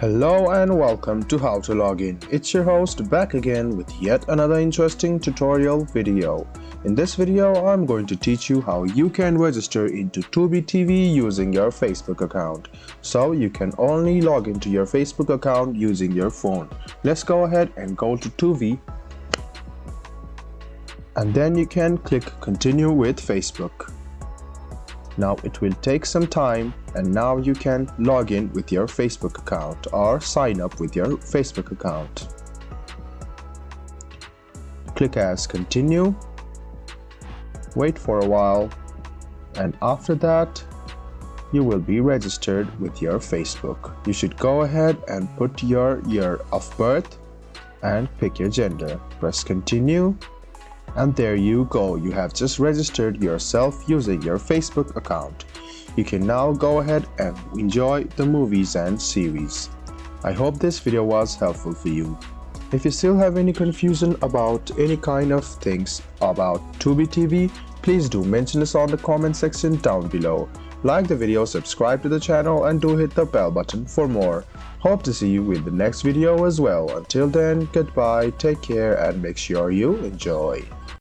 Hello and welcome to How to Login. It's your host back again with yet another interesting tutorial video. In this video, I'm going to teach you how you can register into Tubi TV using your Facebook account. So you can only log into your Facebook account using your phone. Let's go ahead and go to Tubi. And then you can click continue with Facebook. Now it will take some time, and now you can log in with your Facebook account or sign up with your Facebook account. Click as continue, wait for a while, and after that you will be registered with your Facebook. You should go ahead and put your year of birth and pick your gender. Press continue. And there you go, you have just registered yourself using your Facebook account. You can now go ahead and enjoy the movies and series. I hope this video was helpful for you. If you still have any confusion about any kind of things about Tubi TV, please do mention us on the comment section down below. Like the video, subscribe to the channel, and do hit the bell button for more. Hope to see you in the next video as well. Until then, goodbye, take care, and make sure you enjoy.